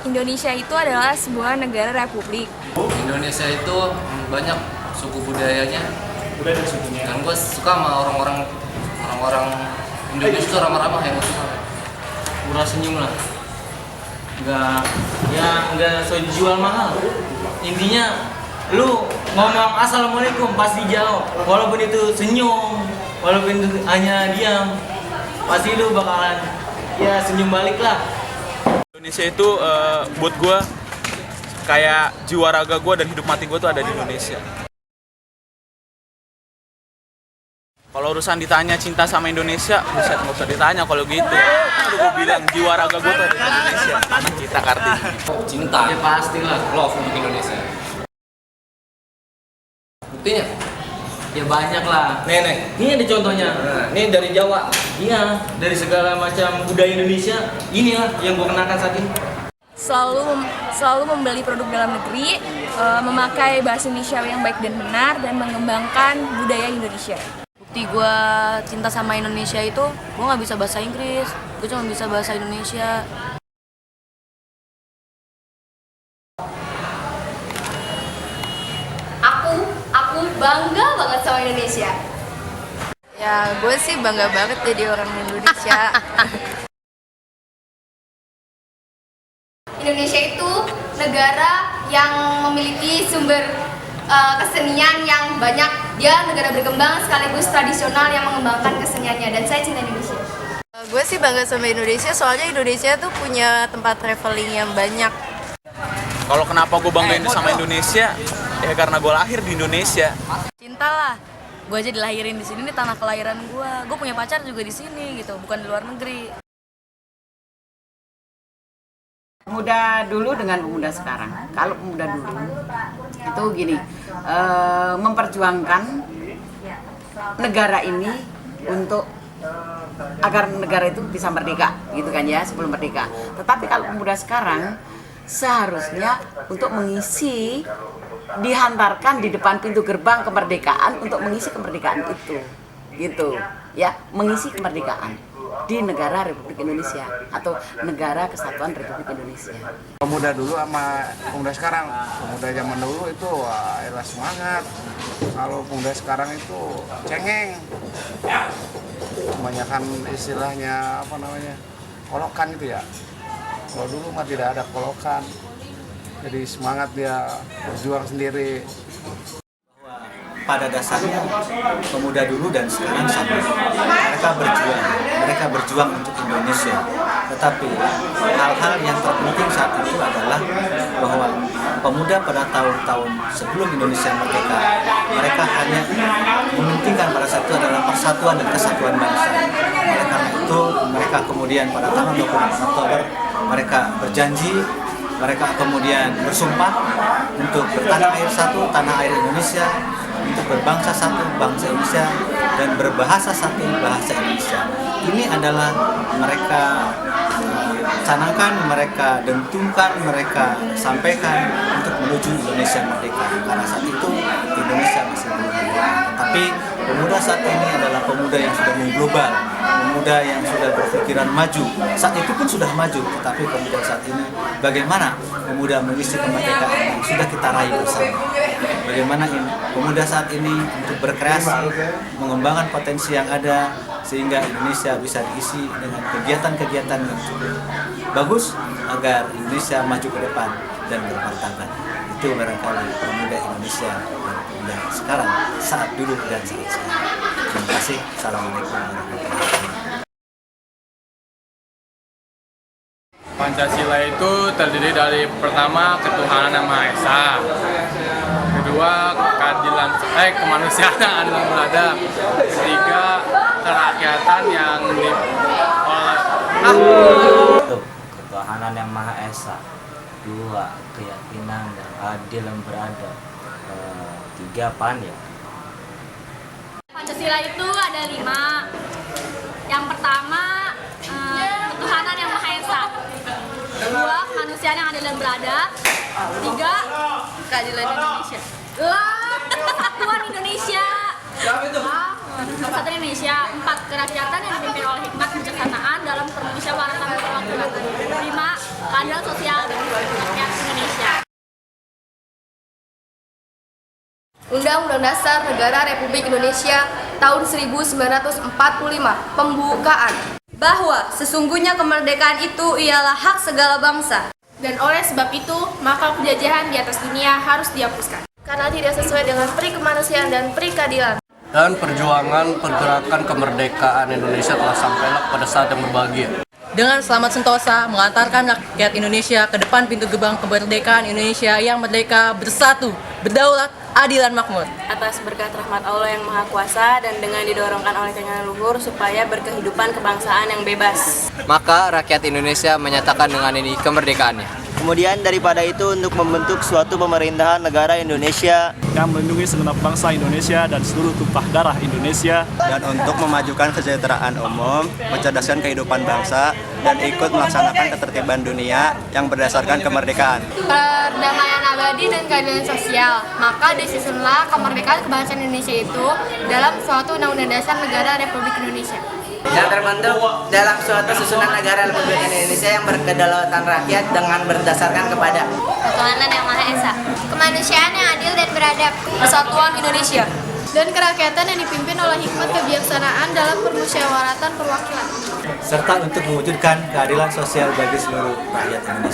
Indonesia itu adalah sebuah negara republik. Indonesia itu banyak suku budayanya. Budaya dan sukunya. Dan gue suka sama orang-orang Indonesia itu ramah-ramah yang gue suka. Murah senyum lah. Nggak so jual mahal. Intinya lu ngomong assalamualaikum pasti jawab. Walaupun itu senyum, walaupun itu hanya diam, pasti lu bakalan ya senyum balik lah. Indonesia itu buat gue kayak jiwa raga gue dan hidup mati gue tuh ada di Indonesia. Kalau urusan ditanya cinta sama Indonesia, buset nggak usah ditanya kalau gitu. Aduh, gue bilang jiwa raga gue tuh ada di Indonesia. Kita Kartini. Cinta. Ya pastilah. Love untuk Indonesia. Buktinya? Ya banyak lah. Nenek. Ini ada contohnya. Nah, ini dari Jawa. Iya, dari segala macam budaya Indonesia, inilah yang gua kenakan saat ini. Selalu membeli produk dalam negeri, memakai bahasa Indonesia yang baik dan benar, dan mengembangkan budaya Indonesia. Bukti gue cinta sama Indonesia itu, gue nggak bisa bahasa Inggris, gue cuma bisa bahasa Indonesia. Aku bangga banget sama Indonesia. Ya, gue sih bangga banget jadi orang Indonesia. Indonesia itu negara yang memiliki sumber kesenian yang banyak. Dia negara berkembang sekaligus tradisional yang mengembangkan keseniannya, dan saya cinta Indonesia. Gue sih bangga sama Indonesia, soalnya Indonesia tuh punya tempat traveling yang banyak. Kalau kenapa gue banggain sama Indonesia? Ya karena gue lahir di Indonesia. Cinta lah, gue aja dilahirin di sini, di tanah kelahiran gue punya pacar juga di sini gitu, bukan di luar negeri. Pemuda dulu dengan pemuda sekarang. Kalau pemuda dulu itu gini, memperjuangkan negara ini untuk agar negara itu bisa merdeka, gitu kan ya, sebelum merdeka. Tetapi kalau pemuda sekarang seharusnya untuk mengisi, dihantarkan di depan pintu gerbang kemerdekaan untuk mengisi kemerdekaan itu, gitu ya, mengisi kemerdekaan di negara Republik Indonesia atau negara kesatuan Republik Indonesia. Pemuda dulu sama pemuda sekarang, pemuda zaman dulu itu adalah semangat. Kalau pemuda sekarang itu cengeng, kebanyakan istilahnya apa namanya, kolokan gitu ya. Kalau dulu mah tidak ada kolokan, jadi semangat dia berjuang sendiri. Pada dasarnya pemuda dulu dan sekarang sama. Mereka berjuang untuk Indonesia. Tetapi hal-hal yang terpenting saat itu adalah bahwa pemuda pada tahun-tahun sebelum Indonesia merdeka, mereka hanya mementingkan pada saat itu adalah persatuan dan kesatuan bangsa. Oleh karena itu mereka kemudian pada tanggal 28 Oktober mereka berjanji, mereka kemudian bersumpah untuk bertanah air satu, tanah air Indonesia, untuk berbangsa satu, bangsa Indonesia, dan berbahasa satu, bahasa Indonesia. Ini adalah mereka canangkan, mereka dentungkan, mereka sampaikan untuk menuju Indonesia merdeka. Karena saat itu Indonesia masih belum merdeka. Tapi pemuda saat ini adalah pemuda yang sudah mengglobal, pemuda yang sudah berpikiran maju. Saat itu pun sudah maju, tetapi pemuda saat ini bagaimana pemuda mengisi kemerdekaan yang sudah kita raih bersama. Bagaimana pemuda saat ini untuk berkreasi, mengembangkan potensi yang ada, sehingga Indonesia bisa diisi dengan kegiatan-kegiatan yang cukup bagus agar Indonesia maju ke depan dan bermartabat. Itu barangkali pemuda Indonesia dan pemuda sekarang, saat dulu dan saat sekarang. Terima kasih. Assalamualaikum warahmatullahi wabarakatuh. Pancasila itu terdiri dari pertama ketuhanan yang Maha Esa, kedua keadilan kemanusiaan yang berada, ketiga kerakyatan yang Ketuhanan yang Maha Esa, dua keyakinan yang adil yang berada, tiga apaan ya? Pancasila itu ada 5. Yang pertama ketuhanan yang Maha Esa, kedua kemanusiaan yang adil dan beradab, tiga keadilan Indonesia, kesatuan Indonesia, kesatuan Indonesia, 4 kerakyatan yang dipimpin oleh hikmat kebijaksanaan dalam permusyawaratan mufakat, 5 keadilan sosial. Undang-Undang Dasar Negara Republik Indonesia tahun 1945, pembukaan. Bahwa sesungguhnya kemerdekaan itu ialah hak segala bangsa. Dan oleh sebab itu, maka penjajahan di atas dunia harus dihapuskan. Karena tidak sesuai dengan peri kemanusiaan dan peri keadilan. Dan perjuangan pergerakan kemerdekaan Indonesia telah sampailah pada saat yang berbahagia. Dengan selamat sentosa mengantarkan rakyat Indonesia ke depan pintu gerbang kemerdekaan Indonesia yang merdeka, bersatu, berdaulat, adil dan makmur. Atas berkat rahmat Allah yang Maha Kuasa dan dengan didorongkan oleh keinginan luhur supaya berkehidupan kebangsaan yang bebas. Maka rakyat Indonesia menyatakan dengan ini kemerdekaannya. Kemudian daripada itu untuk membentuk suatu pemerintahan negara Indonesia yang melindungi segenap bangsa Indonesia dan seluruh tumpah darah Indonesia, dan untuk memajukan kesejahteraan umum, mencerdaskan kehidupan bangsa, dan ikut melaksanakan ketertiban dunia yang berdasarkan kemerdekaan. Perdamaian abadi dan keadilan sosial. Maka disusunlah kemerdekaan kebangsaan Indonesia itu dalam suatu undang-undang dasar negara Republik Indonesia. Yang terbentuk dalam suatu susunan negara Republik Indonesia yang berkedaulatan rakyat dengan berdasarkan kepada Ketuhanan yang Maha Esa, kemanusiaan yang adil dan beradab, Persatuan Indonesia. dan kerakyatan yang dipimpin oleh hikmat kebijaksanaan dalam permusyawaratan perwakilan. serta untuk mewujudkan keadilan sosial bagi seluruh rakyat Indonesia.